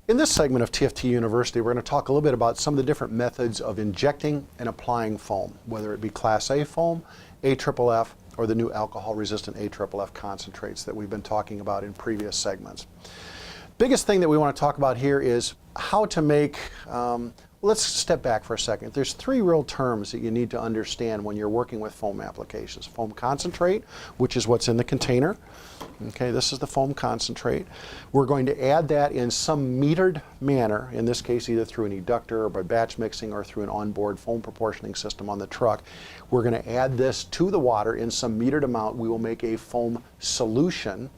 In this segment of TFT University, we're going to talk a little bit about some of the different methods of injecting and applying foam, whether it be Class A foam, AFFF, or the new alcohol-resistant AFFF concentrates that we've been talking about in previous segments. Biggest thing that we want to talk about here is how to make, let's step back for a second. There's three real terms that you need to understand when you're working with foam applications. Foam concentrate, which is what's in the container. Okay, this is the foam concentrate. We're going to add that in some metered manner, in this case either through an eductor or by batch mixing or through an onboard foam proportioning system on the truck. We're going to add this to the water in some metered amount. We will make a foam solution.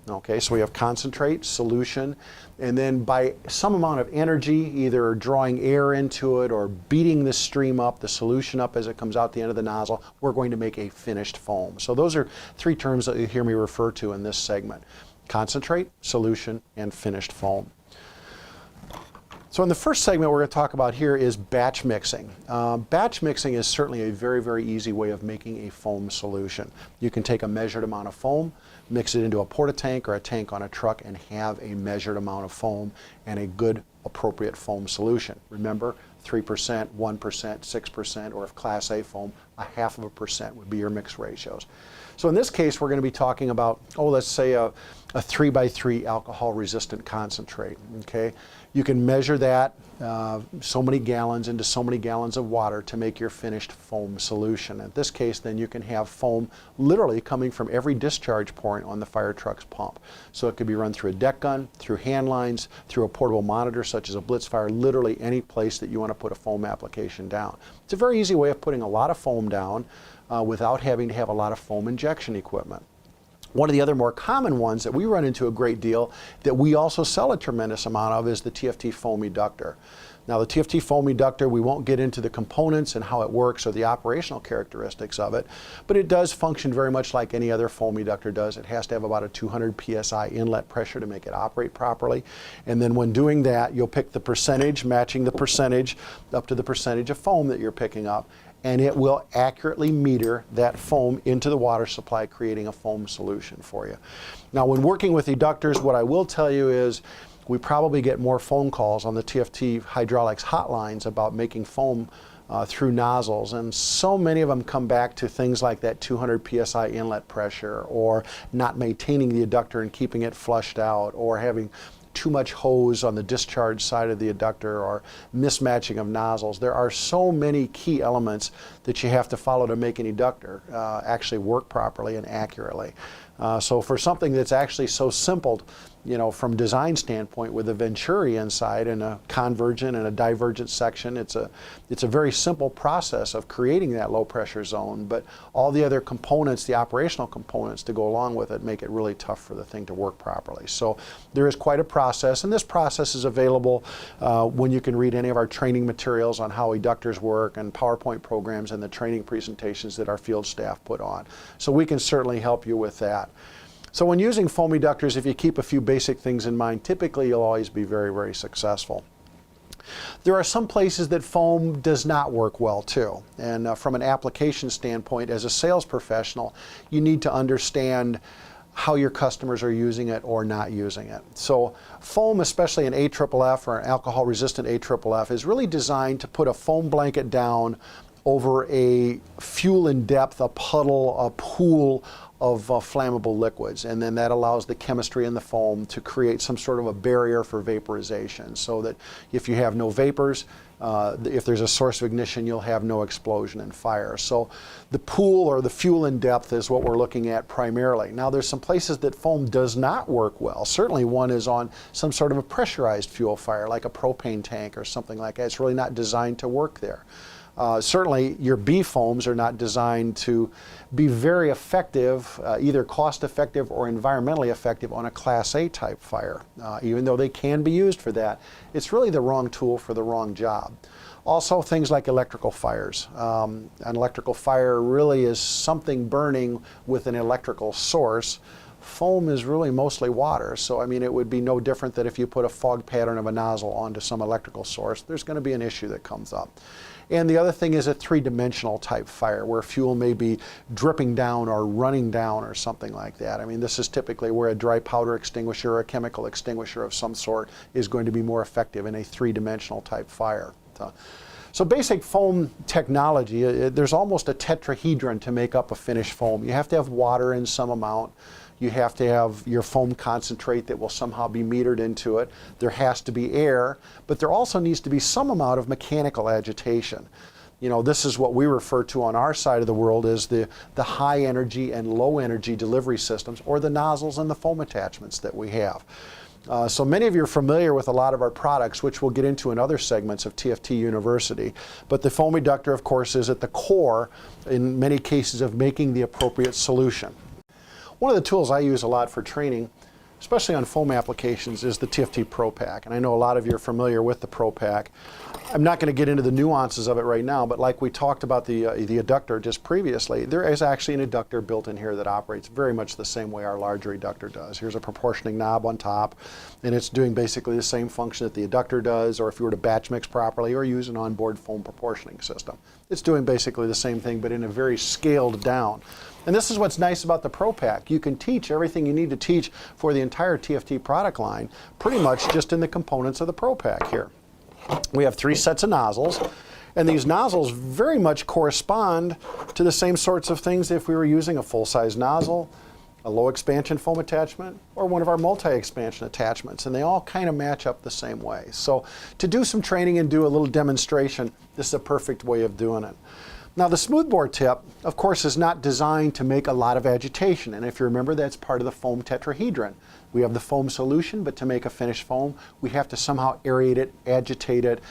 Okay, so we have concentrate, solution, and then by some amount of energy, either drawing air into it or beating the stream up, the solution up as it comes out the end of the nozzle, we're going to make a finished foam. So those are three terms that you hear me refer to in this segment: concentrate, solution, and finished foam. So in the first segment we're going to talk about here is batch mixing. Batch mixing is certainly a very, very easy way of making a foam solution. You can take a measured amount of foam, mix it into a porta-tank or a tank on a truck, and have a measured amount of foam and a good appropriate foam solution. Remember, 3%, 1%, 6%, or if Class A foam, 0.5% would be your mix ratios. So in this case, we're going to be talking about, let's say a 3x3 alcohol-resistant concentrate. Okay, you can measure that so many gallons into so many gallons of water to make your finished foam solution. In this case, then you can have foam literally coming from every discharge point on the fire truck's pump. So it could be run through a deck gun, through hand lines, through a portable monitor such as a blitz fire, literally any place that you want to put a foam application down. It's a very easy way of putting a lot of foam down without having to have a lot of foam injection equipment. One of the other more common ones that we run into a great deal that we also sell a tremendous amount of is the TFT foam eductor. Now the TFT foam eductor, we won't get into the components and how it works or the operational characteristics of it, but it does function very much like any other foam eductor does. It has to have about a 200 psi inlet pressure to make it operate properly. And then when doing that, you'll pick the percentage, matching the percentage up to the percentage of foam that you're picking up, and it will accurately meter that foam into the water supply, creating a foam solution for you. Now when working with eductors, what I will tell you is we probably get more phone calls on the TFT hydraulics hotlines about making foam through nozzles, and so many of them come back to things like that 200 psi inlet pressure, or not maintaining the eductor and keeping it flushed out, or having too much hose on the discharge side of the eductor, or mismatching of nozzles. There are so many key elements that you have to follow to make an eductor actually work properly and accurately. So for something that's actually so simple, you know, from design standpoint, with a venturi inside and a convergent and a divergent section, it's a very simple process of creating that low pressure zone, but all the other components, the operational components to go along with it, make it really tough for the thing to work properly. So there is quite a process, and this process is available when you can read any of our training materials on how eductors work, and PowerPoint programs and the training presentations that our field staff put on. So we can certainly help you with that. So when using foam eductors, if you keep a few basic things in mind, typically you'll always be very, very successful. There are some places that foam does not work well too. And from an application standpoint, as a sales professional, you need to understand how your customers are using it or not using it. So foam, especially an AFFF or an alcohol-resistant AFFF, is really designed to put a foam blanket down over a fuel in depth, a puddle, a pool of flammable liquids, and then that allows the chemistry in the foam to create some sort of a barrier for vaporization, so that if you have no vapors, if there's a source of ignition, you'll have no explosion and fire. So the pool or the fuel in depth is what we're looking at primarily. Now there's some places that foam does not work well. Certainly one is on some sort of a pressurized fuel fire, like a propane tank or something like that. It's really not designed to work there. Certainly your B foams are not designed to be very effective, either cost effective or environmentally effective on a Class A type fire. Even though they can be used for that, it's really the wrong tool for the wrong job. Also things like electrical fires. An electrical fire really is something burning with an electrical source. foam is really mostly water. So, I mean, it would be no different than if you put a fog pattern of a nozzle onto some electrical source. There's going to be an issue that comes up. And the other thing is a three-dimensional type fire where fuel may be dripping down or running down or something like that. I mean, this is typically where a dry powder extinguisher or a chemical extinguisher of some sort is going to be more effective in a three-dimensional type fire. So basic foam technology, there's almost a tetrahedron to make up a finished foam. You have to have water in some amount. You have to have your foam concentrate that will somehow be metered into it. There has to be air, but there also needs to be some amount of mechanical agitation. You know, this is what we refer to on our side of the world as the high energy and low energy delivery systems, or the nozzles and the foam attachments that we have. So many of you are familiar with a lot of our products, which we'll get into in other segments of TFT University. But the foam reductor, of course, is at the core, in many cases, of making the appropriate solution. One of the tools I use a lot for training, especially on foam applications, is the TFT Pro Pack. And I know a lot of you are familiar with the Pro Pack. I'm not going to get into the nuances of it right now, but like we talked about the adductor just previously, there is actually an adductor built in here that operates very much the same way our larger adductor does. Here's a proportioning knob on top, and it's doing basically the same function that the adductor does, or if you were to batch mix properly or use an onboard foam proportioning system. It's doing basically the same thing, but in a very scaled down. And this is what's nice about the Pro Pack. You can teach everything you need to teach for the entire TFT product line pretty much just in the components of the Pro Pack here. We have 3 sets of nozzles, and these nozzles very much correspond to the same sorts of things if we were using a full-size nozzle, a low expansion foam attachment, or one of our multi-expansion attachments, and they all kind of match up the same way. So to do some training and do a little demonstration, this is a perfect way of doing it. Now the smoothbore tip, of course, is not designed to make a lot of agitation, and if you remember, that's part of the foam tetrahedron. We have the foam solution, but to make a finished foam, we have to somehow aerate it, agitate it,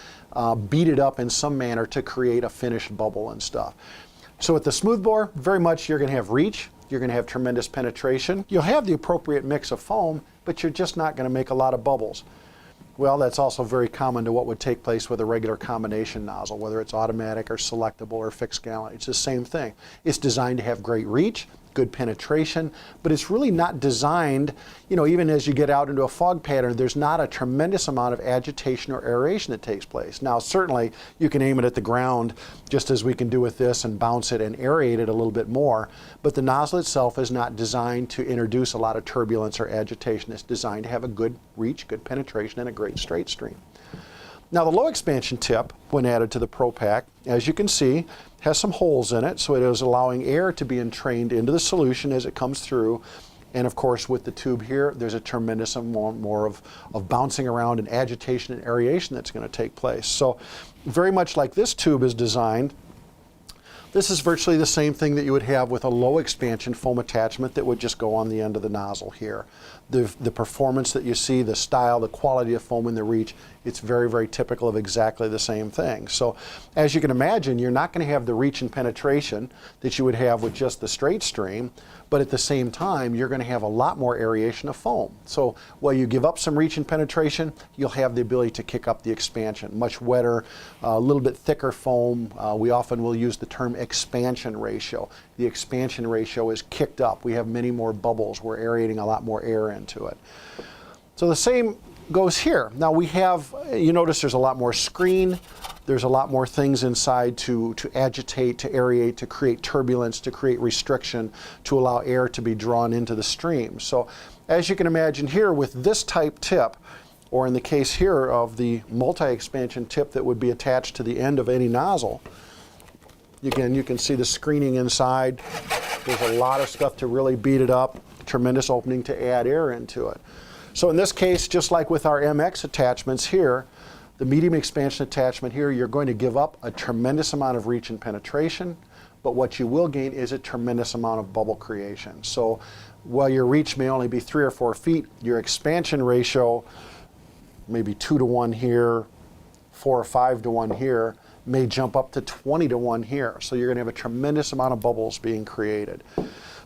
beat it up in some manner to create a finished bubble and stuff. So with the smoothbore, very much you're going to have reach, you're going to have tremendous penetration, you'll have the appropriate mix of foam, but you're just not going to make a lot of bubbles. Well, that's also very common to what would take place with a regular combination nozzle, whether it's automatic or selectable or fixed gallon. It's the same thing. It's designed to have great reach, good penetration, but it's really not designed, you know, even as you get out into a fog pattern, there's not a tremendous amount of agitation or aeration that takes place. Now, certainly, you can aim it at the ground, just as we can do with this, and bounce it and aerate it a little bit more, but the nozzle itself is not designed to introduce a lot of turbulence or agitation. It's designed to have a good reach, good penetration, and a great straight stream. Now the low expansion tip, when added to the Pro Pack, as you can see, has some holes in it, so it is allowing air to be entrained into the solution as it comes through. And of course, with the tube here, there's a tremendous amount more of bouncing around and agitation and aeration that's going to take place. So very much like this tube is designed, this is virtually the same thing that you would have with a low expansion foam attachment that would just go on the end of the nozzle here. The performance that you see, the style, the quality of foam and the reach, it's very, very typical of exactly the same thing. So as you can imagine, you're not going to have the reach and penetration that you would have with just the straight stream, but at the same time, you're going to have a lot more aeration of foam. So while you give up some reach and penetration, you'll have the ability to kick up the expansion. Much wetter, a little bit thicker foam. We often will use the term expansion ratio. The expansion ratio is kicked up. We have many more bubbles. We're aerating a lot more air into it. So the same goes here. Now we have, you notice there's a lot more screen. There's a lot more things inside to agitate, to aerate, to create turbulence, to create restriction, to allow air to be drawn into the stream. So as you can imagine here with this type tip, or in the case here of the multi-expansion tip that would be attached to the end of any nozzle, again, you can see the screening inside. There's a lot of stuff to really beat it up, tremendous opening to add air into it. So in this case, just like with our MX attachments here, the medium expansion attachment here, you're going to give up a tremendous amount of reach and penetration, but what you will gain is a tremendous amount of bubble creation. So while your reach may only be 3 or 4 feet, your expansion ratio, maybe 2 to 1 here, 4 or 5 to 1 here, may jump up to 20 to 1 here. So you're going to have a tremendous amount of bubbles being created.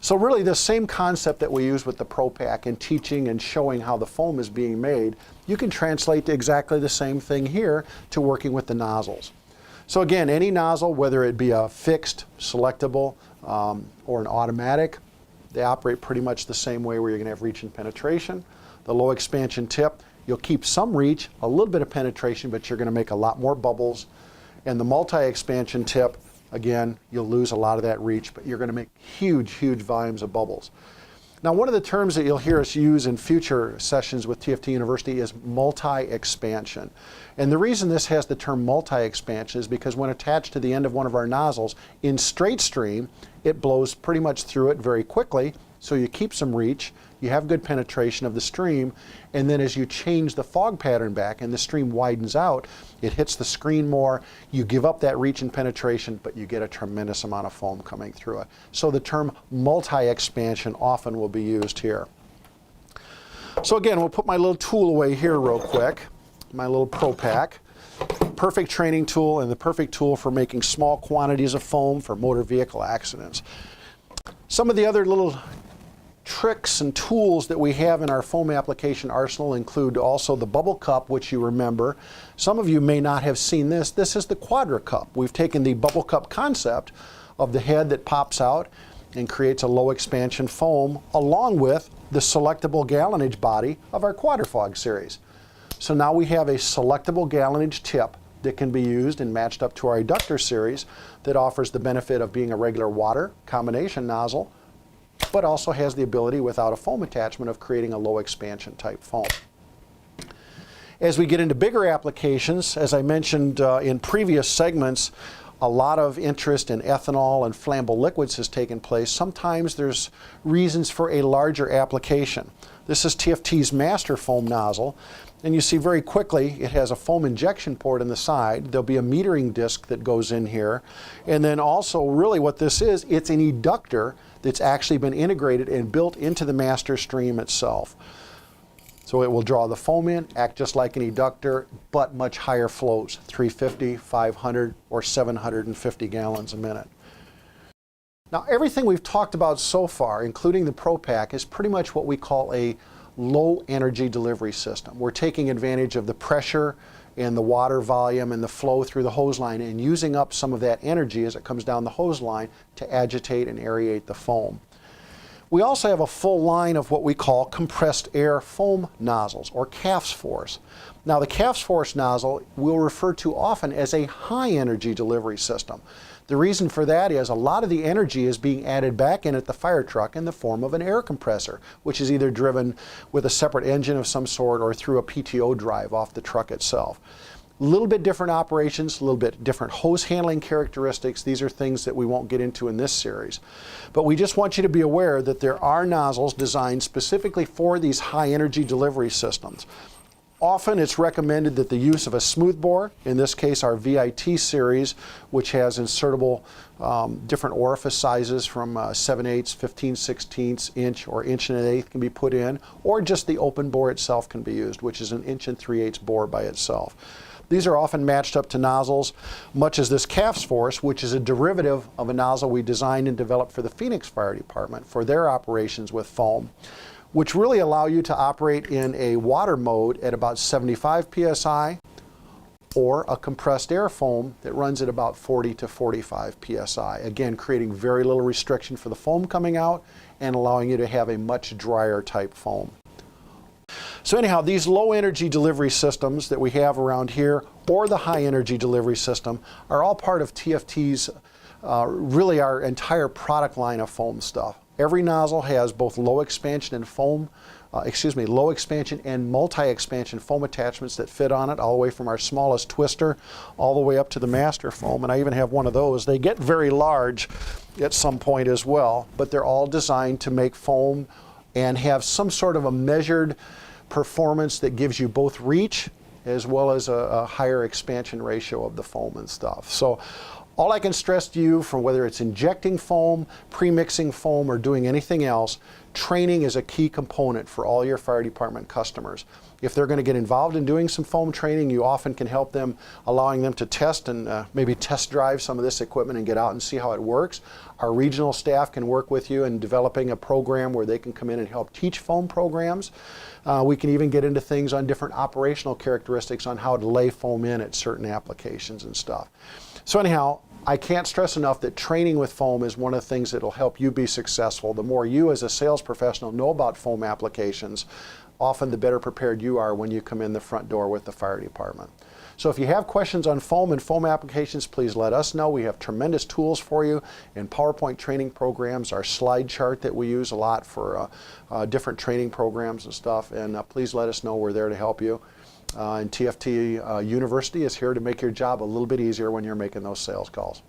So really the same concept that we use with the Pro Pack in teaching and showing how the foam is being made, you can translate to exactly the same thing here to working with the nozzles. So again, any nozzle, whether it be a fixed, selectable, or an automatic, they operate pretty much the same way, where you're going to have reach and penetration. The low expansion tip, you'll keep some reach, a little bit of penetration, but you're going to make a lot more bubbles. And the multi-expansion tip, again, you'll lose a lot of that reach, but you're going to make huge, huge volumes of bubbles. Now, one of the terms that you'll hear us use in future sessions with TFT University is multi-expansion. And the reason this has the term multi-expansion is because when attached to the end of one of our nozzles in straight stream, it blows pretty much through it very quickly, so you keep some reach, you have good penetration of the stream, and then as you change the fog pattern back and the stream widens out, it hits the screen more, you give up that reach and penetration, but you get a tremendous amount of foam coming through it. So the term multi-expansion often will be used here. So again, we'll put my little tool away here real quick, my little Pro Pack. Perfect training tool and the perfect tool for making small quantities of foam for motor vehicle accidents. Some of the other little tricks and tools that we have in our foam application arsenal include also the bubble cup, which you remember. Some of you may not have seen this. This is the Quadra Cup. We've taken the bubble cup concept of the head that pops out and creates a low expansion foam along with the selectable gallonage body of our Quadrafog series. So now we have a selectable gallonage tip that can be used and matched up to our Eductor series that offers the benefit of being a regular water combination nozzle, but also has the ability, without a foam attachment, of creating a low expansion type foam. As we get into bigger applications, as I mentioned in previous segments, a lot of interest in ethanol and flammable liquids has taken place. Sometimes there's reasons for a larger application. This is TFT's master foam nozzle, and you see very quickly it has a foam injection port in the side. There'll be a metering disc that goes in here, and then also really what this is, it's an eductor that's actually been integrated and built into the master stream itself. So it will draw the foam in, act just like an eductor, but much higher flows, 350, 500, or 750 gallons a minute. Now, everything we've talked about so far, including the Pro Pack, is pretty much what we call a low energy delivery system. We're taking advantage of the pressure and the water volume and the flow through the hose line and using up some of that energy as it comes down the hose line to agitate and aerate the foam. We also have a full line of what we call compressed air foam nozzles, or calf's force. Now, the calf's force nozzle we'll refer to often as a high energy delivery system. The reason for that is a lot of the energy is being added back in at the fire truck in the form of an air compressor, which is either driven with a separate engine of some sort or through a PTO drive off the truck itself. A little bit different operations, a little bit different hose handling characteristics. These are things that we won't get into in this series. But we just want you to be aware that there are nozzles designed specifically for these high energy delivery systems. Often it's recommended that the use of a smoothbore, in this case our VIT series, which has insertable different orifice sizes from 7/8, 15/16 inch, or 1.125" can be put in, or just the open bore itself can be used, which is an 1 3/8" bore by itself. These are often matched up to nozzles, much as this calf's force, which is a derivative of a nozzle we designed and developed for the Phoenix Fire Department for their operations with foam, which really allow you to operate in a water mode at about 75 psi, or a compressed air foam that runs at about 40 to 45 psi. Again, creating very little restriction for the foam coming out and allowing you to have a much drier type foam. So anyhow, these low energy delivery systems that we have around here, or the high energy delivery system, are all part of TFT's, really our entire product line of foam stuff. Every nozzle has both low expansion and low expansion and multi-expansion foam attachments that fit on it, all the way from our smallest twister all the way up to the master foam. And I even have one of those. They get very large at some point as well, but they're all designed to make foam and have some sort of a measured performance that gives you both reach as well as a higher expansion ratio of the foam and stuff. So all I can stress to you, for whether it's injecting foam, pre-mixing foam, or doing anything else, training is a key component for all your fire department customers. If they're going to get involved in doing some foam training, you often can help them, allowing them to test and maybe test drive some of this equipment and get out and see how it works. Our regional staff can work with you in developing a program where they can come in and help teach foam programs. We can even get into things on different operational characteristics on how to lay foam in at certain applications and stuff. So anyhow, I can't stress enough that training with foam is one of the things that will help you be successful. The more you as a sales professional know about foam applications, often the better prepared you are when you come in the front door with the fire department. So if you have questions on foam and foam applications, please let us know. We have tremendous tools for you in PowerPoint training programs, our slide chart that we use a lot for different training programs and stuff, and please let us know. We're there to help you. And TFT University is here to make your job a little bit easier when you're making those sales calls.